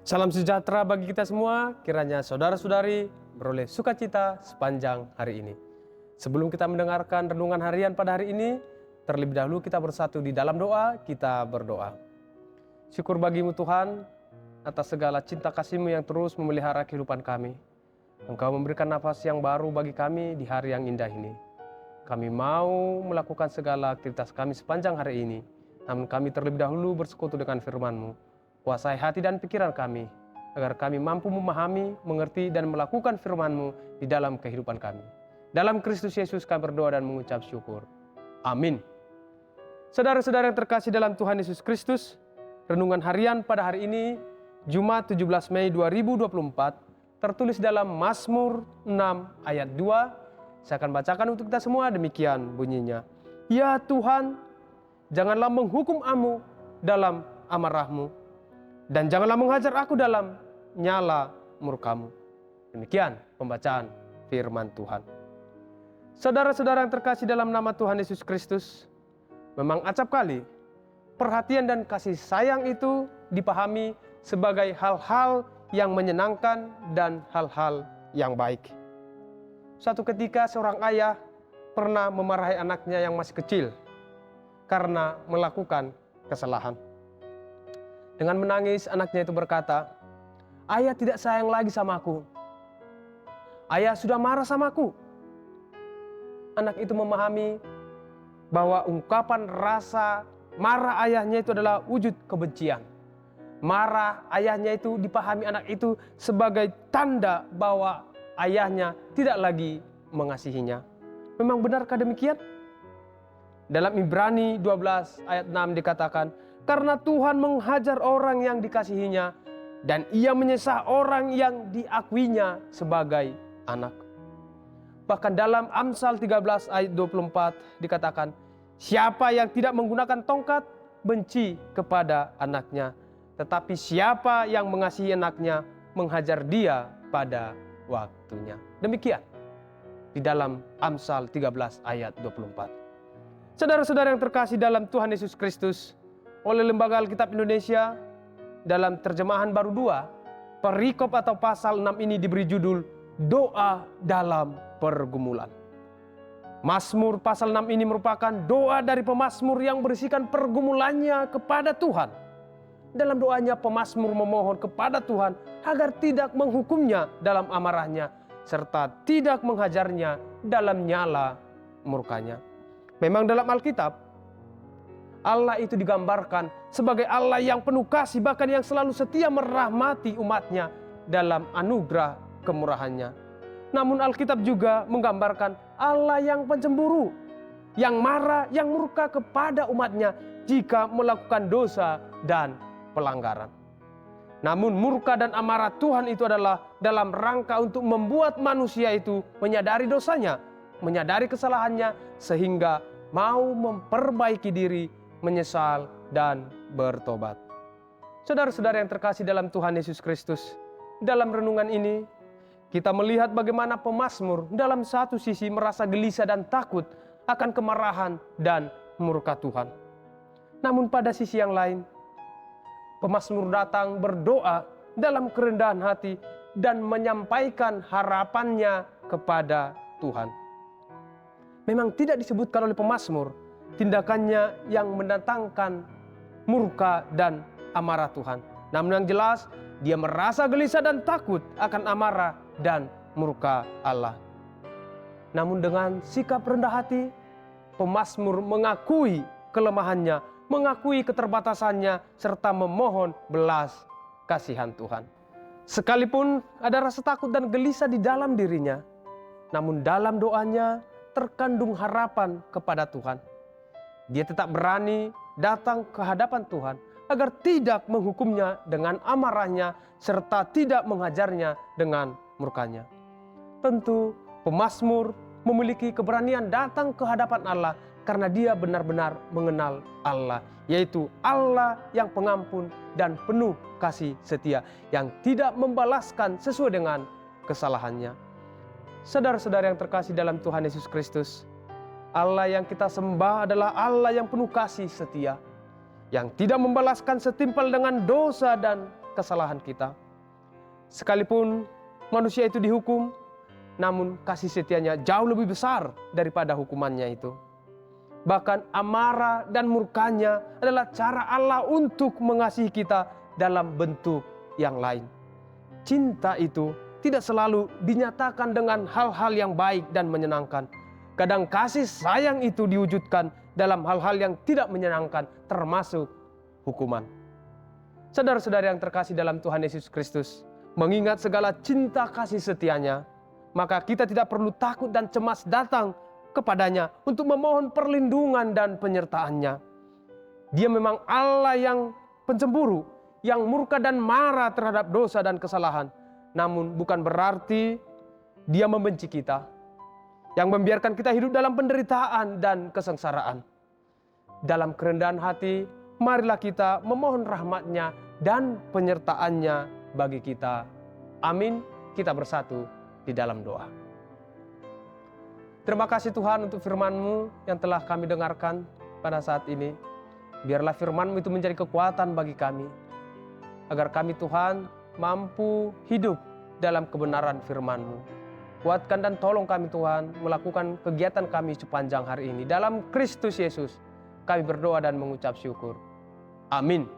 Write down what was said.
Salam sejahtera bagi kita semua, kiranya saudara-saudari beroleh sukacita sepanjang hari ini. Sebelum kita mendengarkan renungan harian pada hari ini, terlebih dahulu kita bersatu di dalam doa, kita berdoa. Syukur bagimu Tuhan, atas segala cinta kasih-Mu yang terus memelihara kehidupan kami. Engkau memberikan nafas yang baru bagi kami di hari yang indah ini. Kami mau melakukan segala aktivitas kami sepanjang hari ini, namun kami terlebih dahulu bersekutu dengan firman-Mu. Kuasai hati dan pikiran kami, agar kami mampu memahami, mengerti, dan melakukan firman-Mu di dalam kehidupan kami. Dalam Kristus Yesus kami berdoa dan mengucap syukur. Amin. Saudara-saudara yang terkasih dalam Tuhan Yesus Kristus, renungan harian pada hari ini, Jumat 17 Mei 2024, tertulis dalam Mazmur 6 ayat 2. Saya akan bacakan untuk kita semua, demikian bunyinya. Ya Tuhan, janganlah menghukum aku dalam amarah-Mu, dan janganlah menghajar aku dalam nyala murka-Mu. Demikian pembacaan firman Tuhan. Saudara-saudara yang terkasih dalam nama Tuhan Yesus Kristus, memang acap kali perhatian dan kasih sayang itu dipahami sebagai hal-hal yang menyenangkan dan hal-hal yang baik. Suatu ketika seorang ayah pernah memarahi anaknya yang masih kecil karena melakukan kesalahan. Dengan menangis, anaknya itu berkata, "Ayah tidak sayang lagi sama aku. Ayah sudah marah sama aku." Anak itu memahami bahwa ungkapan rasa marah ayahnya itu adalah wujud kebencian. Marah ayahnya itu dipahami anak itu sebagai tanda bahwa ayahnya tidak lagi mengasihinya. Memang benarkah demikian? Dalam Ibrani 12 ayat 6 dikatakan, karena Tuhan menghajar orang yang dikasihinya, dan ia menyesah orang yang diakuinya sebagai anak. Bahkan dalam Amsal 13 ayat 24 dikatakan, siapa yang tidak menggunakan tongkat benci kepada anaknya, tetapi siapa yang mengasihi anaknya menghajar dia pada waktunya. Demikian di dalam Amsal 13 ayat 24. Saudara-saudara yang terkasih dalam Tuhan Yesus Kristus, oleh Lembaga Alkitab Indonesia dalam terjemahan baru 2, perikop atau pasal 6 ini diberi judul doa dalam pergumulan. Mazmur pasal 6 ini merupakan doa dari pemazmur yang berisikan pergumulannya kepada Tuhan. Dalam doanya pemazmur memohon kepada Tuhan agar tidak menghukumnya dalam amarahnya, serta tidak menghajarnya dalam nyala murkanya. Memang dalam Alkitab, Allah itu digambarkan sebagai Allah yang penuh kasih, bahkan yang selalu setia merahmati umatnya dalam anugerah kemurahannya. Namun Alkitab juga menggambarkan Allah yang pencemburu, yang marah, yang murka kepada umatnya jika melakukan dosa dan pelanggaran. Namun murka dan amarah Tuhan itu adalah dalam rangka untuk membuat manusia itu menyadari dosanya, menyadari kesalahannya, sehingga mau memperbaiki diri, menyesal, dan bertobat. Saudara-saudara yang terkasih dalam Tuhan Yesus Kristus, dalam renungan ini kita melihat bagaimana pemazmur dalam satu sisi merasa gelisah dan takut akan kemarahan dan murka Tuhan. Namun pada sisi yang lain, pemazmur datang berdoa dalam kerendahan hati dan menyampaikan harapannya kepada Tuhan. Memang tidak disebutkan oleh pemazmur tindakannya yang mendatangkan murka dan amarah Tuhan. Namun yang jelas, dia merasa gelisah dan takut akan amarah dan murka Allah. Namun dengan sikap rendah hati, pemazmur mengakui kelemahannya, mengakui keterbatasannya, serta memohon belas kasihan Tuhan. Sekalipun ada rasa takut dan gelisah di dalam dirinya, namun dalam doanya terkandung harapan kepada Tuhan. Dia tetap berani datang ke hadapan Tuhan agar tidak menghukumnya dengan amarahnya serta tidak menghajarnya dengan murkanya. Tentu pemazmur memiliki keberanian datang ke hadapan Allah karena dia benar-benar mengenal Allah, yaitu Allah yang pengampun dan penuh kasih setia, yang tidak membalaskan sesuai dengan kesalahannya. Saudara-saudara yang terkasih dalam Tuhan Yesus Kristus, Allah yang kita sembah adalah Allah yang penuh kasih setia, yang tidak membalaskan setimpal dengan dosa dan kesalahan kita. Sekalipun manusia itu dihukum, namun kasih setianya jauh lebih besar daripada hukumannya itu. Bahkan amarah dan murkanya adalah cara Allah untuk mengasihi kita dalam bentuk yang lain. Cinta itu tidak selalu dinyatakan dengan hal-hal yang baik dan menyenangkan. Kadang kasih sayang itu diwujudkan dalam hal-hal yang tidak menyenangkan, termasuk hukuman. Saudara-saudara yang terkasih dalam Tuhan Yesus Kristus, mengingat segala cinta kasih setianya, maka kita tidak perlu takut dan cemas datang kepadanya untuk memohon perlindungan dan penyertaannya. Dia memang Allah yang pencemburu, yang murka dan marah terhadap dosa dan kesalahan. Namun bukan berarti Dia membenci kita, yang membiarkan kita hidup dalam penderitaan dan kesengsaraan. Dalam kerendahan hati, marilah kita memohon rahmat-Nya dan penyertaan-Nya bagi kita. Amin. Kita bersatu di dalam doa. Terima kasih Tuhan untuk firman-Mu yang telah kami dengarkan pada saat ini. Biarlah firman-Mu itu menjadi kekuatan bagi kami, agar kami Tuhan mampu hidup dalam kebenaran firman-Mu. Kuatkan dan tolong kami Tuhan melakukan kegiatan kami sepanjang hari ini. Dalam Kristus Yesus kami berdoa dan mengucap syukur. Amin.